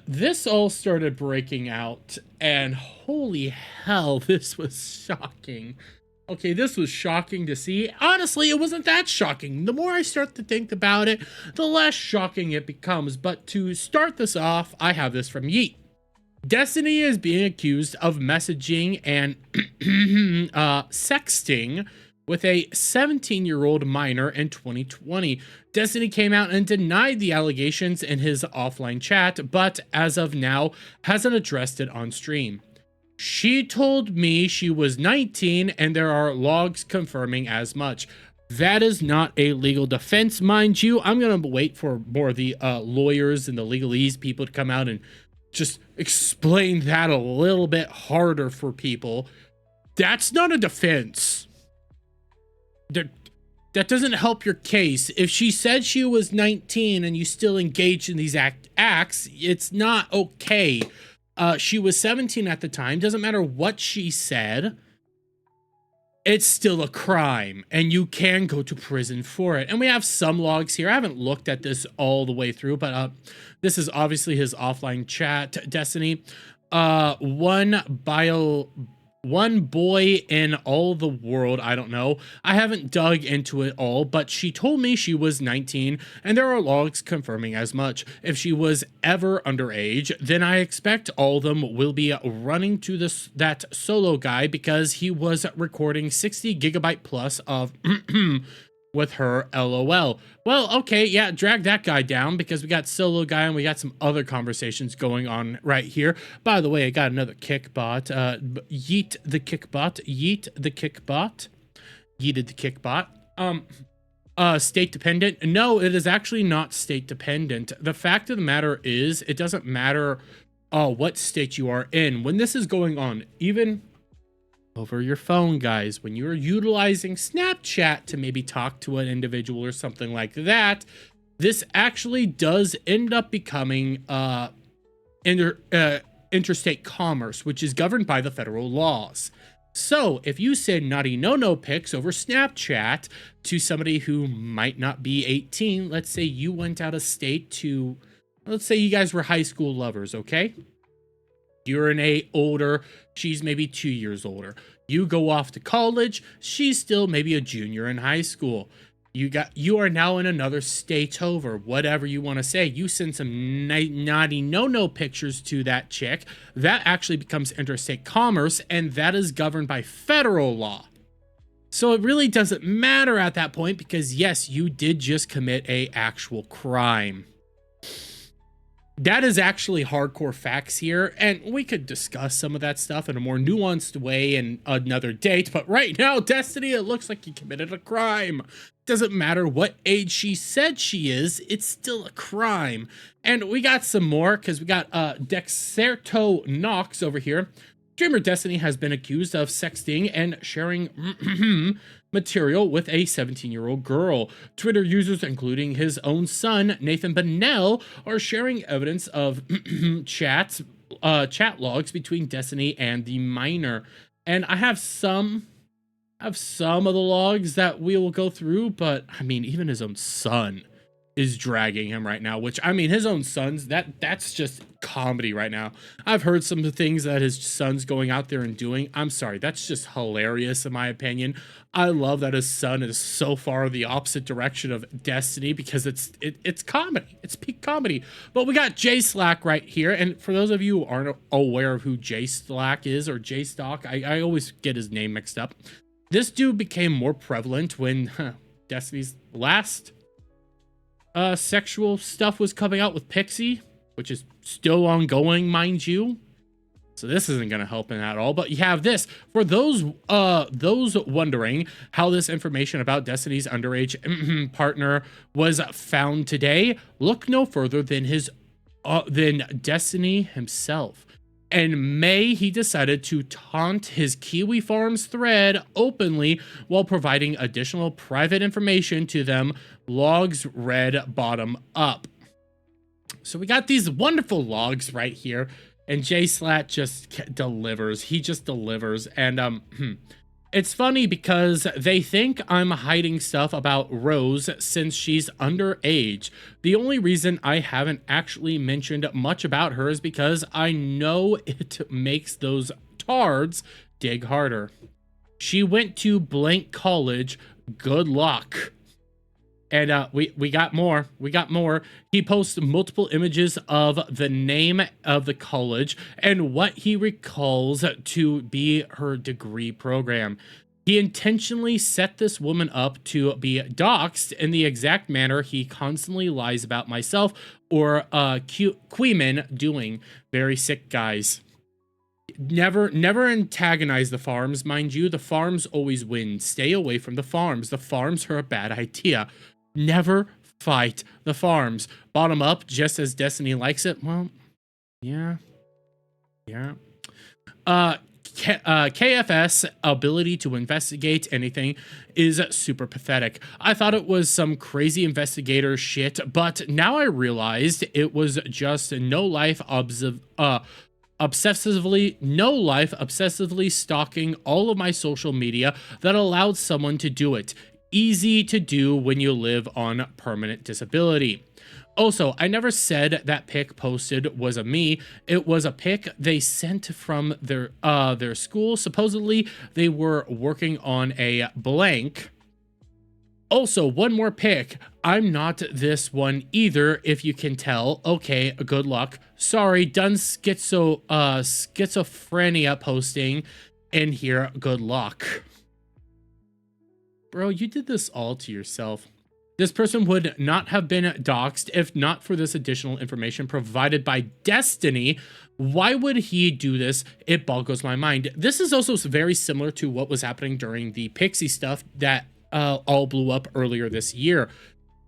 this all started breaking out, and holy hell, this was shocking. Okay, this was shocking to see. Honestly, it wasn't that shocking. The more I start to think about it, the less shocking it becomes. But to start this off, I have this from Yeet. Destiny is being accused of messaging and sexting with a 17-year-old minor in 2020. Destiny came out and denied the allegations in his offline chat, but as of now, hasn't addressed it on stream. She told me she was 19 and there are logs confirming as much. That is not a legal defense, mind you. I'm going to wait for more of the lawyers and the legalese people to come out and just explain that a little bit harder for people. That's not a defense. That doesn't help your case. If she said she was 19 and you still engaged in these acts, it's not okay. She was 17 at the time. Doesn't matter what she said. It's still a crime, and you can go to prison for it. And we have some logs here. I haven't looked at this all the way through, but this is obviously his offline chat, Destiny. One boy in all the world, I don't know. I haven't dug into it all, but she told me she was 19, and there are logs confirming as much. If she was ever underage, then I expect all of them will be running to that solo guy because he was recording 60 gigabyte plus of with her, lol. Well, okay, yeah, drag that guy down because we got solo guy and we got some other conversations going on right here. By the way, I got another kickbot. Yeet the kickbot. Yeet the kickbot. Yeeted the kickbot. State dependent? No, it is actually not state dependent. The fact of the matter is, it doesn't matter what state you are in. When this is going on, even over your phone, guys, when you're utilizing Snapchat to maybe talk to an individual or something like that, this actually does end up becoming interstate commerce, which is governed by the federal laws. So if you send naughty no-no pics over Snapchat to somebody who might not be 18, let's say you went out of state to, let's say you guys were high school lovers, okay? You're older, she's maybe 2 years older. You go off to college, she's still maybe a junior in high school. You are now in another state over, whatever you want to say. You send some naughty no-no pictures to that chick, that actually becomes interstate commerce, and that is governed by federal law. So it really doesn't matter at that point because yes, you did just commit a actual crime. That is actually hardcore facts here, and we could discuss some of that stuff in a more nuanced way in another date, but right now, Destiny, it looks like you committed a crime. Doesn't matter what age she said she is, it's still a crime. And we got some more, because we got Dexerto Knox over here. Streamer Destiny has been accused of sexting and sharing material with a 17-year-old girl. Twitter users, including his own son, Nathan Bennell, are sharing evidence of chat logs between Destiny and the minor. And I have some of the logs that we will go through, but I mean, even his own son is dragging him right now, which I mean, his own sons, that's just comedy right now. I've heard some of the things that his son's going out there and doing. I'm sorry, that's just hilarious in my opinion. I love that his son is so far the opposite direction of Destiny because it's comedy. It's peak comedy. But we got Jay Slack right here, and for those of you who aren't aware of who Jay Slack is or Jay Stock, I always get his name mixed up. This dude became more prevalent when Destiny's last sexual stuff was coming out with Pixie, which is still ongoing, mind you. So this isn't going to help him at all. But you have this. For those wondering how this information about Destiny's underage partner was found today, look no further than than Destiny himself. In May, he decided to taunt his Kiwi Farms thread openly while providing additional private information to them, logs read bottom up. So we got these wonderful logs right here, and Jay Slat just delivers. He just delivers. And It's funny because they think I'm hiding stuff about Rose since she's underage. The only reason I haven't actually mentioned much about her is because I know it makes those tards dig harder. She went to blank college. Good luck. And we got more. We got more. He posts multiple images of the name of the college and what he recalls to be her degree program. He intentionally set this woman up to be doxxed in the exact manner he constantly lies about myself or Queeman doing. Very sick, guys. Never antagonize the farms, mind you. The farms always win. Stay away from the farms. The farms are a bad idea. Never fight the farms. Bottom up, just as Destiny likes it. Well, yeah. KFS ability to investigate anything is super pathetic. I thought it was some crazy investigator shit, but now I realized it was just obsessively stalking all of my social media that allowed someone to do it. Easy to do when you live on permanent disability. Also, I never said that pic posted was a me. It was a pic they sent from their school. Supposedly, they were working on a blank. Also, one more pic. I'm not this one either, if you can tell. Okay, good luck. Sorry, done schizophrenia posting in here. Good luck. Bro, you did this all to yourself. This person would not have been doxxed if not for this additional information provided by Destiny. Why would he do this? It boggles my mind. This is also very similar to what was happening during the Pixie stuff that all blew up earlier this year.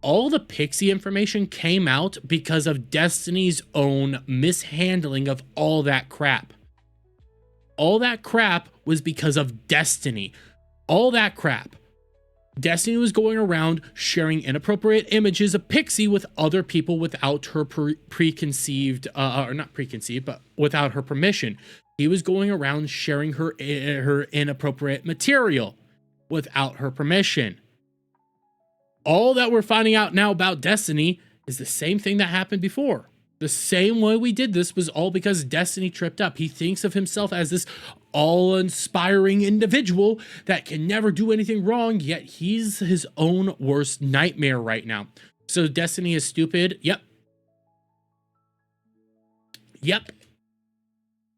All the Pixie information came out because of Destiny's own mishandling of all that crap. All that crap was because of Destiny. All that crap. Destiny was going around sharing inappropriate images of Pixie with other people without her preconceived, or not preconceived, but without her permission. He was going around sharing her inappropriate material without her permission. All that we're finding out now about Destiny is the same thing that happened before. The same way we did this was all because Destiny tripped up. He thinks of himself as this all-inspiring individual that can never do anything wrong, yet he's his own worst nightmare right now. So Destiny is stupid. Yep.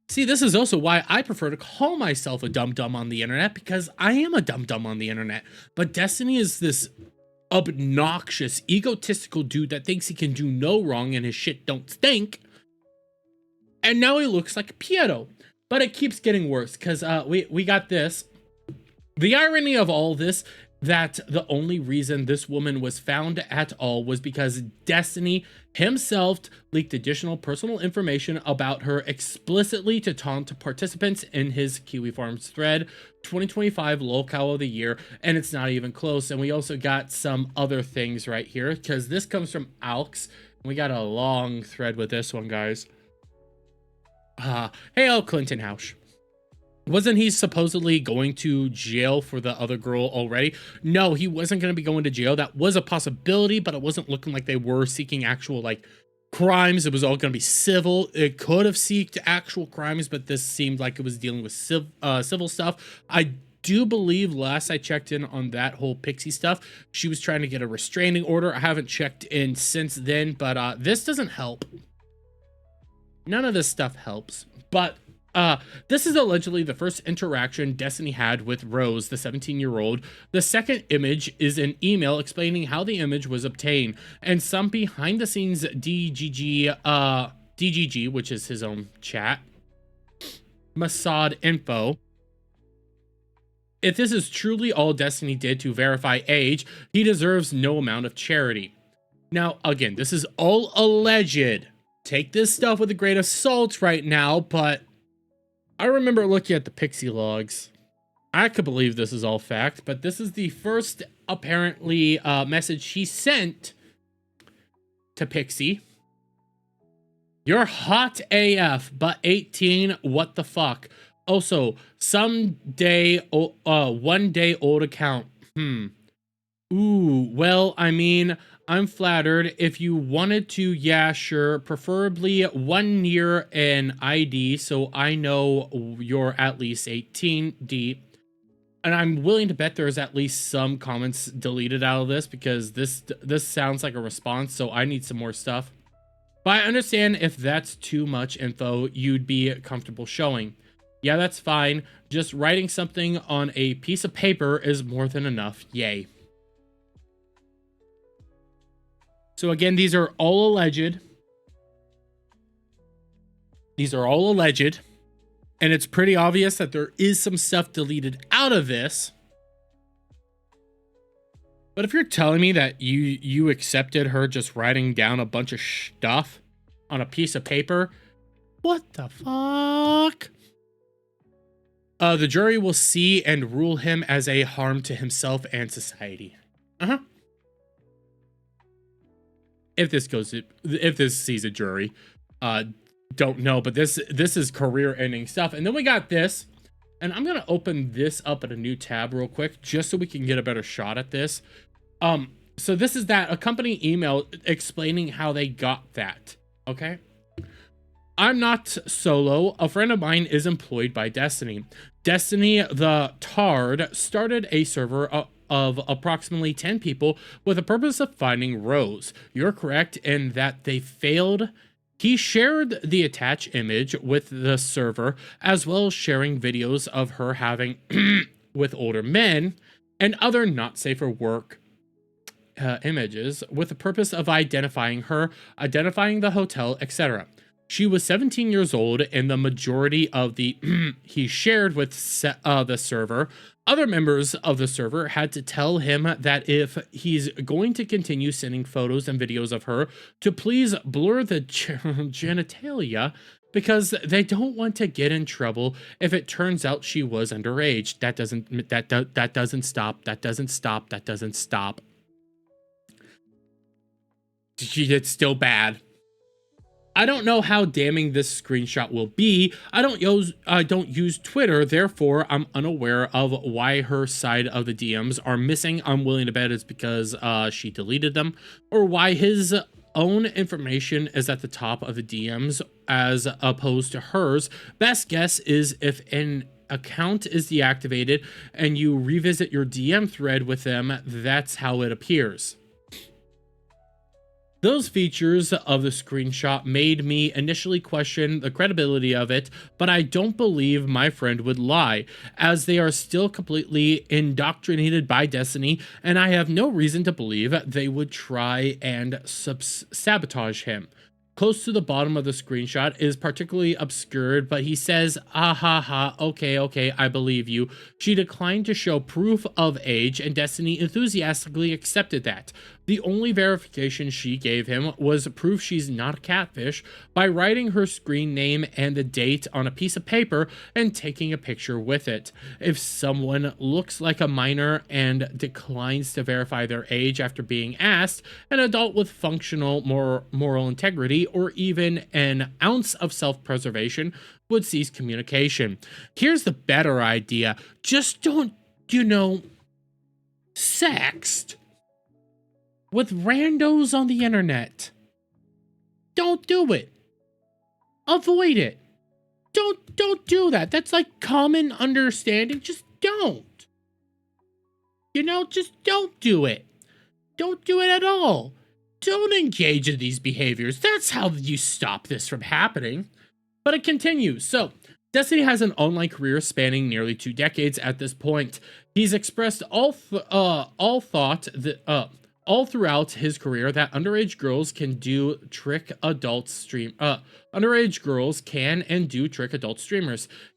See, this is also why I prefer to call myself a dum-dum on the internet, because I am a dum-dum on the internet. But Destiny is this obnoxious, egotistical dude that thinks he can do no wrong and his shit don't stink. And now he looks like a pedo. But it keeps getting worse, because we got this. The irony of all this, that the only reason this woman was found at all was because Destiny himself leaked additional personal information about her explicitly to taunt participants in his Kiwi Farms thread, 2025 lolcow of the year, and it's not even close. And we also got some other things right here, because this comes from Alx. We got a long thread with this one, guys. Hey, Clinton House. Wasn't he supposedly going to jail for the other girl already? No, he wasn't going to be going to jail. That was a possibility, but it wasn't looking like they were seeking actual, like, crimes. It was all going to be civil. It could have sought actual crimes, but this seemed like it was dealing with civil stuff. I do believe, last I checked in on that whole Pixie stuff, she was trying to get a restraining order. I haven't checked in since then, but this doesn't help. None of this stuff helps. But this is allegedly the first interaction Destiny had with Rose, the 17-year-old. The second image is an email explaining how the image was obtained, and some behind-the-scenes DGG, which is his own chat, Mossad info. If this is truly all Destiny did to verify age, he deserves no amount of charity. Now, again, this is all alleged. Take this stuff with a grain of salt right now, but I remember looking at the Pixie logs. I could believe this is all fact, but this is the first, apparently, message he sent to Pixie. You're hot AF, but 18, what the fuck? Also, one day old account. Ooh, well, I mean, I'm flattered. If you wanted to, yeah, sure. Preferably 1 year and ID, so I know you're at least 18 deep. And I'm willing to bet there's at least some comments deleted out of this, because this sounds like a response, so I need some more stuff. But I understand if that's too much info you'd be comfortable showing. Yeah, that's fine. Just writing something on a piece of paper is more than enough. Yay. So again, these are all alleged. These are all alleged. And it's pretty obvious that there is some stuff deleted out of this. But if you're telling me that you accepted her just writing down a bunch of stuff on a piece of paper, what the fuck? The jury will see and rule him as a harm to himself and society. If this sees a jury, don't know, but this is career-ending stuff. And then we got this, and I'm gonna open this up at a new tab real quick just so we can get a better shot at this. So this is a company email explaining how they got that. Okay. I'm not solo. A friend of mine is employed by Destiny. Destiny the Tard started a server of approximately 10 people with the purpose of finding Rose. You're correct in that they failed. He shared the attached image with the server, as well as sharing videos of her having with older men and other not safe for work images with the purpose of identifying her, identifying the hotel, etc. She was 17 years old, and the majority of the he shared with the server. Other members of the server had to tell him that if he's going to continue sending photos and videos of her, to please blur the genitalia, because they don't want to get in trouble if it turns out she was underage. That doesn't stop. It's still bad. I don't know how damning this screenshot will be. I don't use Twitter, therefore I'm unaware of why her side of the DMs are missing. I'm willing to bet it's because she deleted them, or why his own information is at the top of the DMs as opposed to hers. Best guess is if an account is deactivated and you revisit your DM thread with them, that's how it appears. Those features of the screenshot made me initially question the credibility of it, but I don't believe my friend would lie, as they are still completely indoctrinated by Destiny, and I have no reason to believe they would try and sabotage him. Close to the bottom of the screenshot is particularly obscured, but he says, ah ha ha, okay, I believe you. She declined to show proof of age, and Destiny enthusiastically accepted that. The only verification she gave him was proof she's not a catfish by writing her screen name and the date on a piece of paper and taking a picture with it. If someone looks like a minor and declines to verify their age after being asked, an adult with functional moral integrity or even an ounce of self-preservation would cease communication. Here's the better idea. Just don't, sext with randos on the internet. Don't do it. Avoid it. Don't do that. That's like common understanding. Just don't. Just don't do it. Don't do it at all. Don't engage in these behaviors. That's how you stop this from happening. But it continues. So, Destiny has an online career spanning nearly 2 decades at this point. He's expressed all throughout his career that underage girls can trick adult streamers.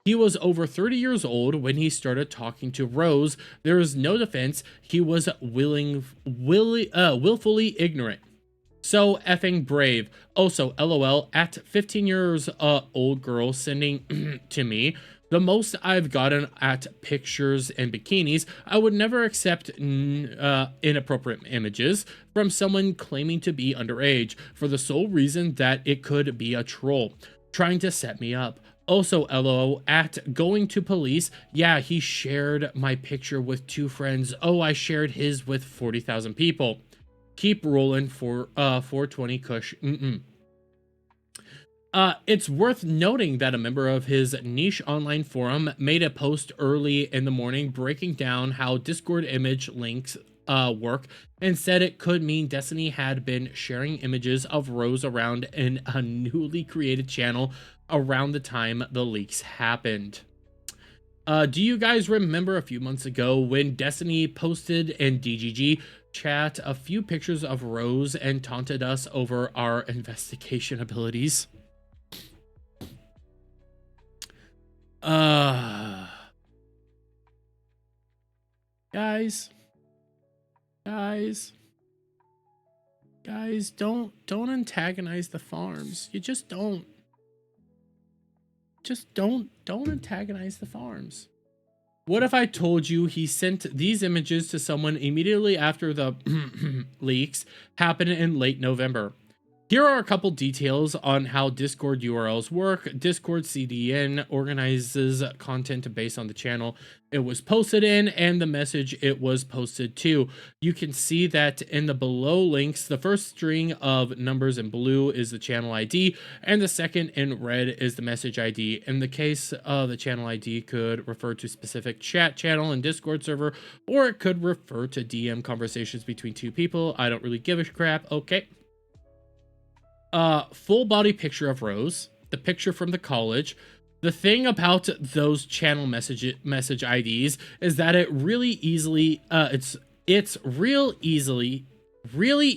He was over 30 years old when he started talking to Rose. There is no defense. He was willfully ignorant. So effing brave. Also, LOL, at 15 years old girl sending to me. The most I've gotten at pictures and bikinis. I would never accept inappropriate images from someone claiming to be underage for the sole reason that it could be a troll trying to set me up. Also, LO at going to police. Yeah, he shared my picture with 2 friends. Oh, I shared his with 40,000 people. Keep rolling for 420 Kush. It's worth noting that a member of his niche online forum made a post early in the morning breaking down how Discord image links work, and said it could mean Destiny had been sharing images of Rose around in a newly created channel around the time the leaks happened. Do you guys remember a few months ago when Destiny posted in DGG chat a few pictures of Rose and taunted us over our investigation abilities? Guys, don't antagonize the farms. You just don't. Don't antagonize the farms. What if I told you he sent these images to someone immediately after the leaks happened in late November? Here are a couple details on how Discord URLs work. Discord CDN organizes content based on the channel it was posted in and the message it was posted to. You can see that in the below links, the first string of numbers in blue is the channel ID, and the second in red is the message ID. In the case of the channel ID could refer to specific chat channel and Discord server, or it could refer to DM conversations between 2 people. I don't really give a crap. Okay. Full body picture of Rose, the picture from the college. The thing about those channel message IDs is that it really easily, it's really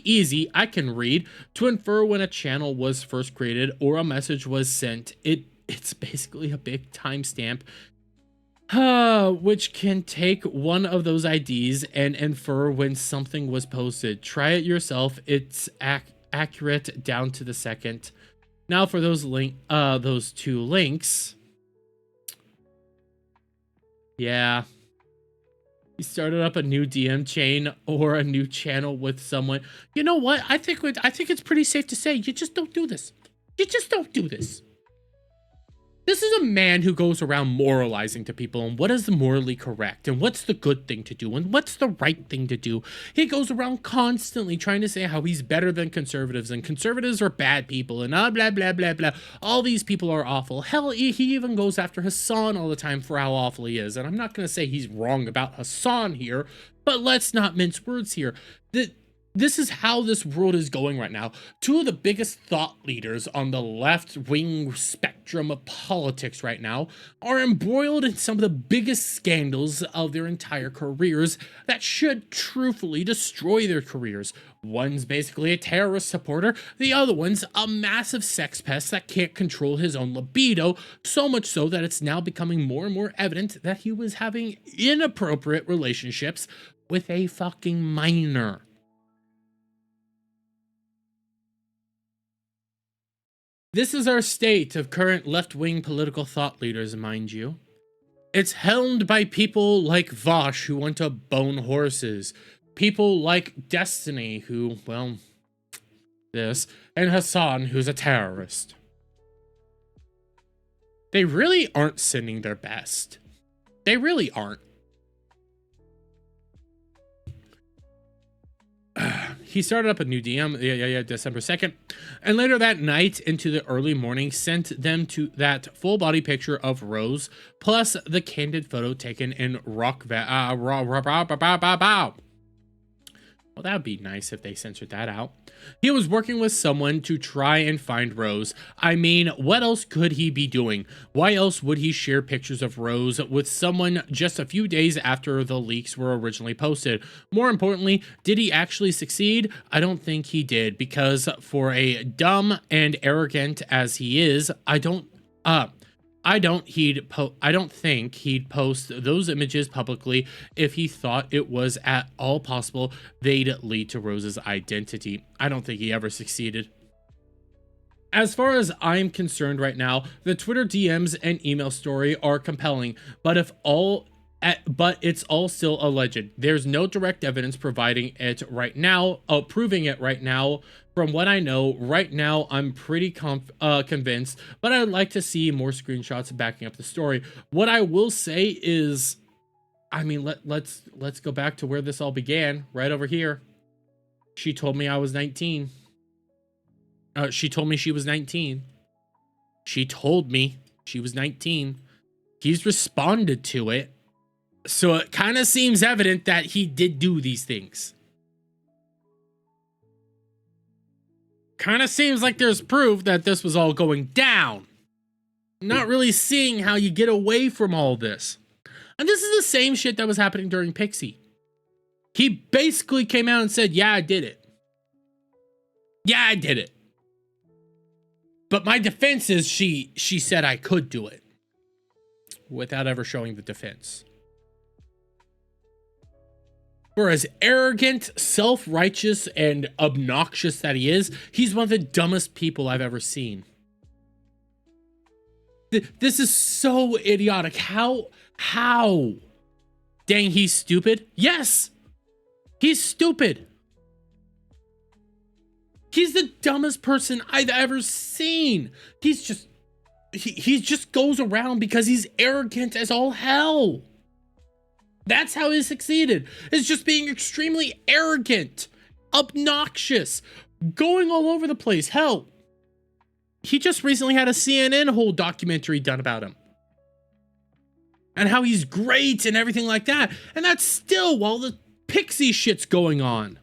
easy, I can read, to infer when a channel was first created or a message was sent. It's basically a big timestamp, which can take one of those IDs and infer when something was posted. Try it yourself. It's accurate down to the second. Now for those 2 links. Yeah. He started up a new DM chain or a new channel with someone. You know what? I think it's pretty safe to say you just don't do this. You just don't do this. This is a man who goes around moralizing to people and what is the morally correct and what's the good thing to do and what's the right thing to do. He goes around constantly trying to say how he's better than conservatives and conservatives are bad people and blah, blah, blah, blah. All these people are awful. Hell, he even goes after Hassan all the time for how awful he is. And I'm not going to say he's wrong about Hassan here, but let's not mince words here. This is how this world is going right now. 2 of the biggest thought leaders on the left-wing spectrum of politics right now are embroiled in some of the biggest scandals of their entire careers that should truthfully destroy their careers. One's basically a terrorist supporter, the other one's a massive sex pest that can't control his own libido, so much so that it's now becoming more and more evident that he was having inappropriate relationships with a fucking minor. This is our state of current left-wing political thought leaders, mind you. It's helmed by people like Vosh, who want to bone horses. People like Destiny, who, well, this. And Hassan, who's a terrorist. They really aren't sending their best. They really aren't. He started up a new DM, December 2nd, and later that night into the early morning sent them to that full body picture of Rose, plus the candid photo taken in Rock Well, that would be nice if they censored that out. He was working with someone to try and find Rose. I mean, what else could he be doing? Why else would he share pictures of Rose with someone just a few days after the leaks were originally posted? More importantly, did he actually succeed? I don't think he did, because for a dumb and arrogant as he is, I don't think he'd post those images publicly if he thought it was at all possible they'd lead to Rose's identity. I don't think he ever succeeded. As far as I'm concerned right now, the Twitter DMs and email story are compelling, but if all But it's all still alleged. There's no direct evidence providing it right now, proving it right now. From what I know, right now, I'm pretty convinced, but I'd like to see more screenshots backing up the story. What I will say is, I mean, let's go back to where this all began, right over here. She told me I was 19. She told me she was 19. She told me she was 19. He's responded to it. So it kind of seems evident that he did do these things. Kind of seems like there's proof that this was all going down. Not really seeing how you get away from all this. And this is the same shit that was happening during Pixie. He basically came out and said, yeah, I did it. Yeah, I did it. But my defense is she said I could do it. Without ever showing the defense. For as arrogant, self-righteous, and obnoxious that he is, he's one of the dumbest people I've ever seen. This is so idiotic. How? Dang, he's stupid? Yes! He's stupid. He's the dumbest person I've ever seen. He's just... He just goes around because he's arrogant as all hell. That's how he succeeded. Is just being extremely arrogant, obnoxious, going all over the place. Hell, he just recently had a CNN whole documentary done about him. And how he's great and everything like that. And that's still while the Pixie shit's going on.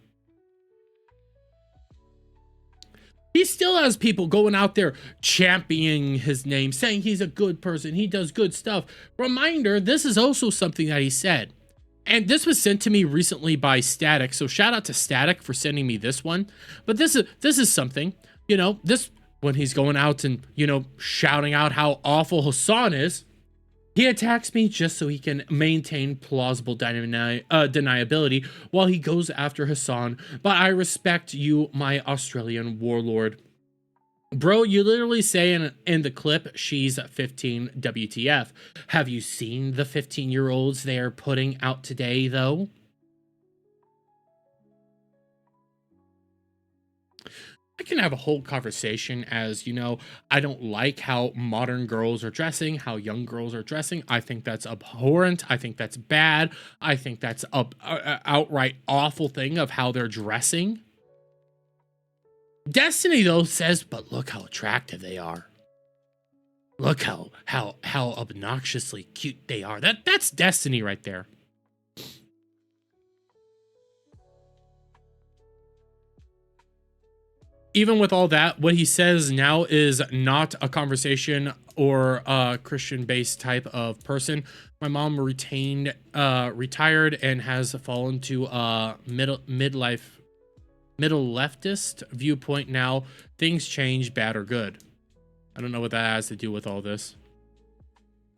He still has people going out there championing his name, saying he's a good person, he does good stuff. Reminder, this is also something that he said. And this was sent to me recently by Static, so shout out to Static for sending me this one. But this is something, you know, this when he's going out and, you know, shouting out how awful Hassan is, he attacks me just so he can maintain plausible deniability while he goes after Hassan. But I respect you, my Australian warlord. Bro, you literally say in the clip, she's 15 WTF. Have you seen the 15-year-olds they're putting out today, though? I can have a whole conversation as, you know, I don't like how modern girls are dressing, how young girls are dressing. I think that's abhorrent. I think that's bad. I think that's a outright awful thing of how they're dressing. Destiny, though, says, but look how attractive they are. Look how obnoxiously cute they are. That's Destiny right there. Even with all that, what he says now is not a conversation or a Christian-based type of person. My mom retired and has fallen to a middle leftist viewpoint now. Things change, bad or good. I don't know what that has to do with all this.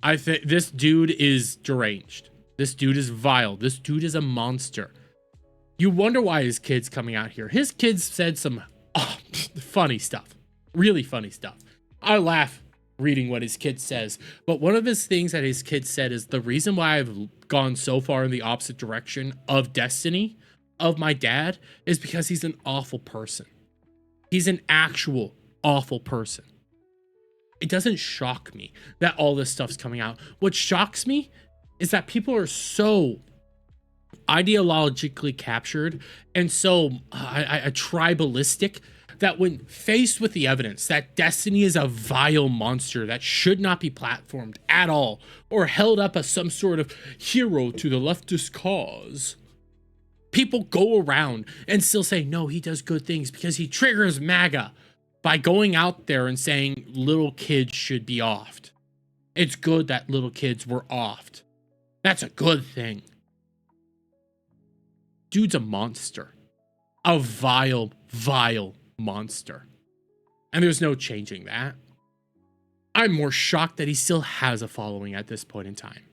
I think this dude is deranged. This dude is vile. This dude is a monster. You wonder why his kid's coming out here. His kids said some funny stuff. Really funny stuff. I laugh reading what his kid says. But one of his things that his kid said is the reason why I've gone so far in the opposite direction of Destiny, of my dad, is because he's an awful person. He's an actual awful person. It doesn't shock me that all this stuff's coming out. What shocks me is that people are so ideologically captured and so tribalistic that when faced with the evidence that Destiny is a vile monster that should not be platformed at all or held up as some sort of hero to the leftist cause, people go around and still say, no, he does good things because he triggers MAGA by going out there and saying little kids should be offed. It's good that little kids were offed. That's a good thing. Dude's a monster. A vile, vile monster. And there's no changing that. I'm more shocked that he still has a following at this point in time.